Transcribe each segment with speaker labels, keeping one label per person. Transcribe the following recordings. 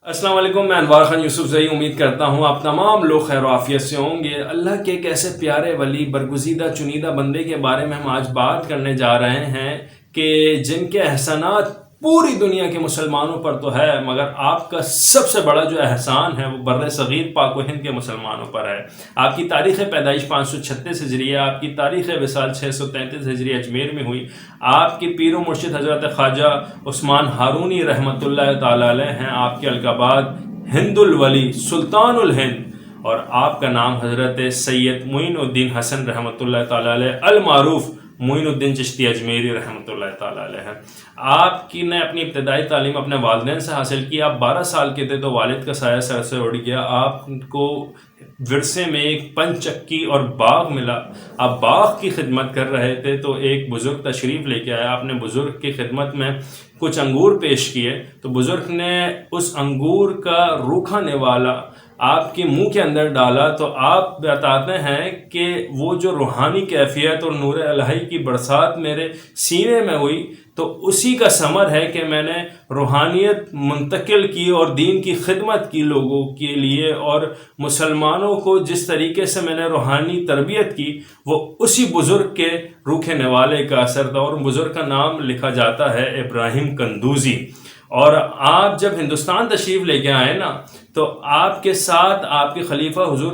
Speaker 1: السلام علیکم، میں انوار خان یوسف زئی امید کرتا ہوں آپ تمام لوگ خیر و عافیت سے ہوں گے۔ اللہ کے ایک ایسے پیارے ولی برگزیدہ چنیدہ بندے کے بارے میں ہم آج بات کرنے جا رہے ہیں کہ جن کے احسانات پوری دنیا کے مسلمانوں پر تو ہے، مگر آپ کا سب سے بڑا جو احسان ہے وہ بر صغیر پاک و ہند کے مسلمانوں پر ہے۔ آپ کی تاریخ پیدائش 536 ہجری، آپ کی تاریخ وصال 633 ہجری اجمیر میں ہوئی۔ آپ کے پیر و مرشد حضرت خواجہ عثمان ہارونی رحمۃ اللہ تعالی علیہ ہیں۔ آپ کے القابات ہند الولی، سلطان الہند، اور آپ کا نام حضرت سید معین الدین حسن رحمۃ اللہ تعالی علیہ المعروف معین الدین چشتی اجمیری رحمۃ اللہ تعالی علیہ ہے۔ آپ کی نے اپنی ابتدائی تعلیم اپنے والدین سے حاصل کی۔ آپ 12 سال کے تھے تو والد کا سایہ سر سے اڑ گیا۔ آپ کو ورثے میں ایک پن چکی اور باغ ملا۔ آپ باغ کی خدمت کر رہے تھے تو ایک بزرگ تشریف لے کے آیا۔ آپ نے بزرگ کی خدمت میں کچھ انگور پیش کیے تو بزرگ نے اس انگور کا روکھا نوالا آپ کے منہ کے اندر ڈالا تو آپ بتاتے ہیں کہ وہ جو روحانی کیفیت اور نور الہی کی برسات میرے سینے میں ہوئی تو اسی کا ثمر ہے کہ میں نے روحانیت منتقل کی اور دین کی خدمت کی لوگوں کے لیے، اور مسلمانوں کو جس طریقے سے میں نے روحانی تربیت کی وہ اسی بزرگ کے روکھے نوالے کا اثر تھا، اور بزرگ کا نام لکھا جاتا ہے ابراہیم کندوزی۔ اور آپ جب ہندوستان تشریف لے کے آئے نا تو آپ کے ساتھ آپ کے خلیفہ حضور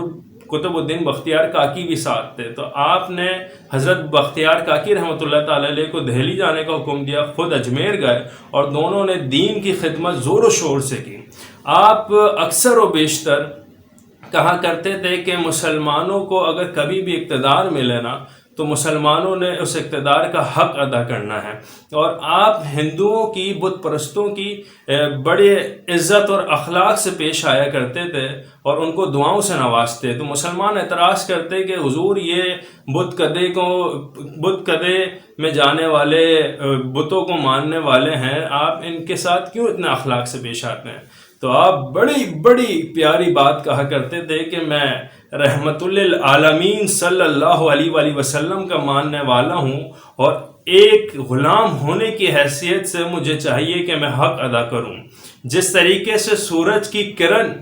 Speaker 1: قطب الدین بختیار کاکی بھی ساتھ تھے، تو آپ نے حضرت بختیار کاکی رحمۃ اللہ تعالی علیہ کو دہلی جانے کا حکم دیا، خود اجمیر گئے اور دونوں نے دین کی خدمت زور و شور سے کی۔ آپ اکثر و بیشتر کہا کرتے تھے کہ مسلمانوں کو اگر کبھی بھی اقتدار ملے نا تو مسلمانوں نے اس اقتدار کا حق ادا کرنا ہے، اور آپ ہندوؤں کی بت پرستوں کی بڑے عزت اور اخلاق سے پیش آیا کرتے تھے اور ان کو دعاؤں سے نوازتے۔ تو مسلمان اعتراض کرتے کہ حضور یہ بت کدے میں جانے والے بتوں کو ماننے والے ہیں، آپ ان کے ساتھ کیوں اتنے اخلاق سے پیش آتے ہیں؟ تو آپ بڑی پیاری بات کہا کرتے تھے کہ میں رحمت للعالمین صلی اللہ علیہ وآلہ وسلم کا ماننے والا ہوں، اور ایک غلام ہونے کی حیثیت سے مجھے چاہیے کہ میں حق ادا کروں۔ جس طریقے سے سورج کی کرن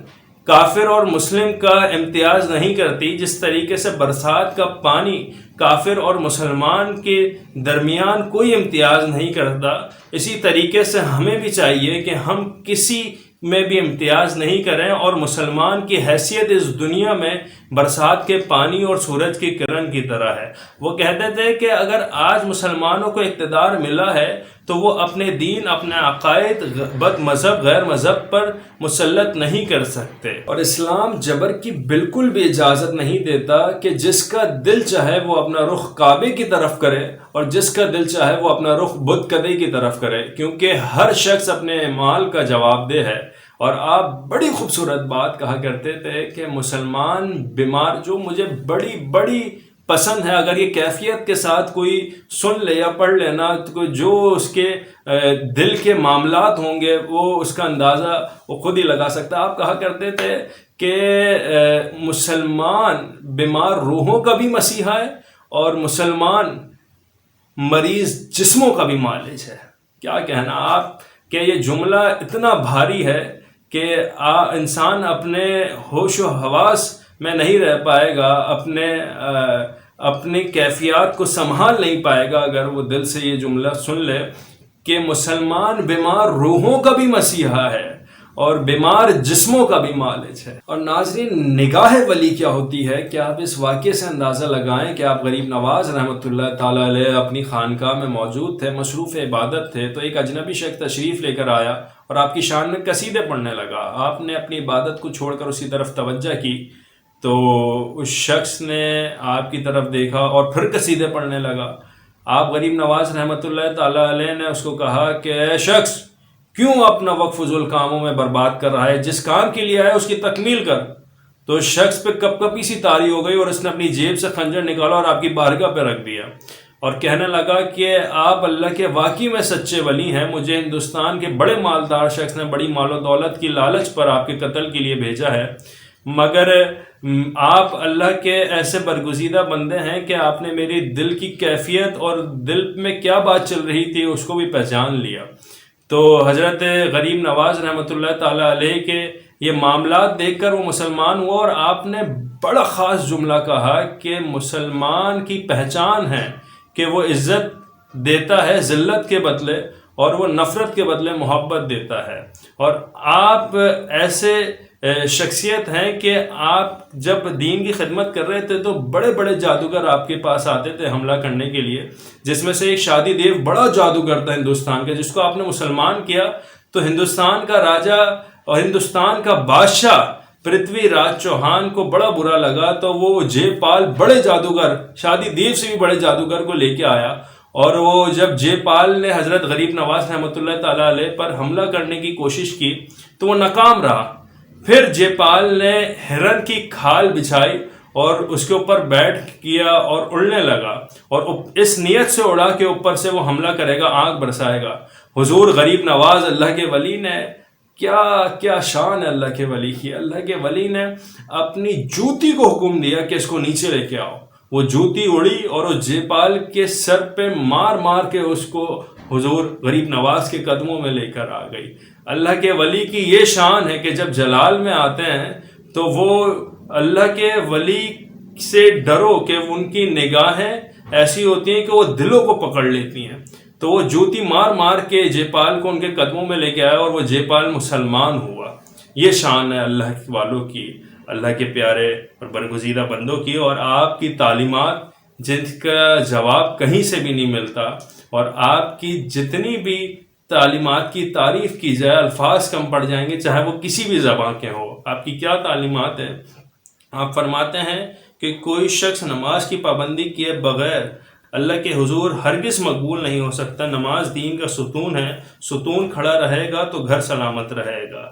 Speaker 1: کافر اور مسلم کا امتیاز نہیں کرتی، جس طریقے سے برسات کا پانی کافر اور مسلمان کے درمیان کوئی امتیاز نہیں کرتا، اسی طریقے سے ہمیں بھی چاہیے کہ ہم کسی میں بھی امتیاز نہیں کریں، اور مسلمان کی حیثیت اس دنیا میں برسات کے پانی اور سورج کی کرن کی طرح ہے۔ وہ کہتے تھے کہ اگر آج مسلمانوں کو اقتدار ملا ہے تو وہ اپنے دین، اپنے عقائد بد مذہب غیر مذہب پر مسلط نہیں کر سکتے، اور اسلام جبر کی بالکل بھی اجازت نہیں دیتا کہ جس کا دل چاہے وہ اپنا رخ کعبے کی طرف کرے اور جس کا دل چاہے وہ اپنا رخ بت کدے کی طرف کرے، کیونکہ ہر شخص اپنے اعمال کا جواب دہ ہے۔ اور آپ بڑی خوبصورت بات کہا کرتے تھے کہ مسلمان بیمار، جو مجھے بڑی پسند ہے، اگر یہ کیفیت کے ساتھ کوئی سن لے یا پڑھ لینا تو جو اس کے دل کے معاملات ہوں گے وہ اس کا اندازہ وہ خود ہی لگا سکتا۔ آپ کہا کرتے تھے کہ مسلمان بیمار روحوں کا بھی مسیحا ہے اور مسلمان مریض جسموں کا بھی معالج ہے۔ کیا کہنا آپ کہ یہ جملہ اتنا بھاری ہے کہ انسان اپنے ہوش و حواس میں نہیں رہ پائے گا، اپنی کیفیات کو سنبھال نہیں پائے گا اگر وہ دل سے یہ جملہ سن لے کہ مسلمان بیمار روحوں کا بھی مسیحا ہے اور بیمار جسموں کا بھی معالج ہے۔ اور ناظرین، نگاہ ولی کیا ہوتی ہے کہ آپ اس واقعے سے اندازہ لگائیں کہ آپ غریب نواز رحمۃ اللہ تعالی علیہ اپنی خانقاہ میں موجود تھے، مصروف عبادت تھے، تو ایک اجنبی شخص تشریف لے کر آیا اور آپ کی شان میں قصیدے پڑھنے لگا۔ آپ نے اپنی عبادت کو چھوڑ کر اسی طرف توجہ کی تو اس شخص نے آپ کی طرف دیکھا اور پھر قصیدے پڑھنے لگا۔ آپ غریب نواز رحمۃ اللہ تعالی علیہ نے اس کو کہا کہ اے شخص، کیوں اپنا وقت فضول کاموں میں برباد کر رہا ہے؟ جس کام کے لیے آیا اس کی تکمیل کر۔ تو اس شخص پہ کپ کپی سی طاری ہو گئی اور اس نے اپنی جیب سے خنجر نکالا اور آپ کی بارگاہ پہ رکھ دیا اور کہنے لگا کہ آپ اللہ کے واقعی میں سچے ولی ہیں، مجھے ہندوستان کے بڑے مالدار شخص نے بڑی مال و دولت کی لالچ پر آپ کے قتل کے لیے بھیجا ہے، مگر آپ اللہ کے ایسے برگزیدہ بندے ہیں کہ آپ نے میری دل کی کیفیت اور دل میں کیا بات چل رہی تھی اس کو بھی پہچان لیا۔ تو حضرت غریب نواز رحمۃ اللہ تعالیٰ علیہ کے یہ معاملات دیکھ کر وہ مسلمان ہوا، اور آپ نے بڑا خاص جملہ کہا کہ مسلمان کی پہچان ہے کہ وہ عزت دیتا ہے ذلت کے بدلے، اور وہ نفرت کے بدلے محبت دیتا ہے۔ اور آپ ایسے شخصیت ہیں کہ آپ جب دین کی خدمت کر رہے تھے تو بڑے بڑے جادوگر آپ کے پاس آتے تھے حملہ کرنے کے لیے، جس میں سے ایک شادی دیو بڑا جادوگر تھا ہندوستان کا، جس کو آپ نے مسلمان کیا تو ہندوستان کا راجہ اور ہندوستان کا بادشاہ پرتھوی راج چوہان کو بڑا برا لگا، تو وہ جے پال بڑے جادوگر، شادی دیو سے بھی بڑے جادوگر کو لے کے آیا، اور وہ جب جے پال نے حضرت غریب نواز رحمۃ اللہ تعالیٰ علیہ پر حملہ کرنے کی کوشش کی تو وہ ناکام رہا۔ پھر جے پال نے ہرن کی کھال بچھائی اور اس کے اوپر بیٹھ کیا اور اڑنے لگا، اور اس نیت سے اڑا کہ اوپر سے وہ حملہ کرے گا، آگ برسائے گا۔ حضور غریب نواز اللہ کے ولی نے کیا شان ہے اللہ کے ولی کی، اللہ کے ولی نے اپنی جوتی کو حکم دیا کہ اس کو نیچے لے کے آؤ، وہ جوتی اڑی اور وہ جے پال کے سر پہ مار کے اس کو حضور غریب نواز کے قدموں میں لے کر آ گئی۔ اللہ کے ولی کی یہ شان ہے کہ جب جلال میں آتے ہیں تو وہ اللہ کے ولی سے ڈرو کہ ان کی نگاہیں ایسی ہوتی ہیں کہ وہ دلوں کو پکڑ لیتی ہیں۔ تو وہ جوتی مار کے جے پال کو ان کے قدموں میں لے کے آیا، اور وہ جے پال مسلمان ہوا۔ یہ شان ہے اللہ والوں کی، اللہ کے پیارے اور برگزیدہ بندوں کی، اور آپ کی تعلیمات جن کا جواب کہیں سے بھی نہیں ملتا، اور آپ کی جتنی بھی تعلیمات کی تعریف کی جائے الفاظ کم پڑ جائیں گے، چاہے وہ کسی بھی زبان کے ہوں۔ آپ کی کیا تعلیمات ہیں؟ آپ فرماتے ہیں کہ کوئی شخص نماز کی پابندی کیے بغیر اللہ کے حضور ہرگز مقبول نہیں ہو سکتا۔ نماز دین کا ستون ہے، ستون کھڑا رہے گا تو گھر سلامت رہے گا۔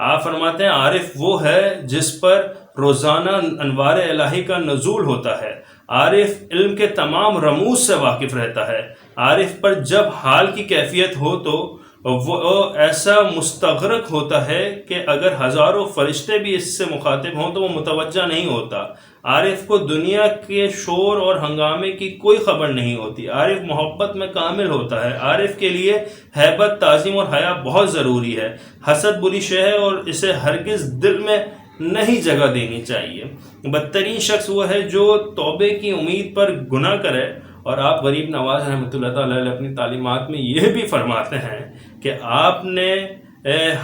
Speaker 1: آپ فرماتے ہیں عارف وہ ہے جس پر روزانہ انوار الہی کا نزول ہوتا ہے، عارف علم کے تمام رموز سے واقف رہتا ہے، عارف پر جب حال کی کیفیت ہو تو وہ ایسا مستغرق ہوتا ہے کہ اگر ہزاروں فرشتے بھی اس سے مخاطب ہوں تو وہ متوجہ نہیں ہوتا۔ عارف کو دنیا کے شور اور ہنگامے کی کوئی خبر نہیں ہوتی، عارف محبت میں کامل ہوتا ہے، عارف کے لیے ہیبت، تعظیم اور حیا بہت ضروری ہے۔ حسد بری شے ہے اور اسے ہرگز دل میں نہیں جگہ دینی چاہیے۔ بدترین شخص وہ ہے جو توبے کی امید پر گناہ کرے۔ اور آپ غریب نواز رحمۃ اللہ تعالیٰ علیہ اپنی تعلیمات میں یہ بھی فرماتے ہیں کہ آپ نے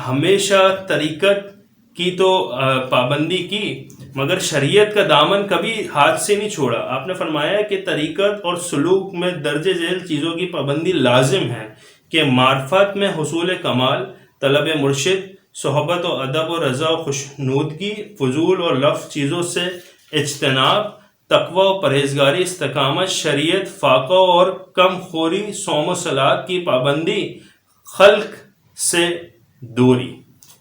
Speaker 1: ہمیشہ طریقت کی تو پابندی کی، مگر شریعت کا دامن کبھی ہاتھ سے نہیں چھوڑا۔ آپ نے فرمایا کہ طریقت اور سلوک میں درجہ ذیل چیزوں کی پابندی لازم ہے کہ معرفت میں حصول کمال، طلب مرشد، صحبت و ادب و رضا و خوشنودگی، فضول اور لفظ چیزوں سے اجتناب، تقوی و پرہیزگاری، استقامت، شریعت، فاقہ اور کم خوری، صوم و صلاۃ کی پابندی، خلق سے دوری،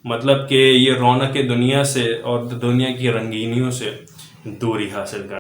Speaker 1: مطلب کہ یہ رونق دنیا سے اور دنیا کی رنگینیوں سے دوری حاصل کر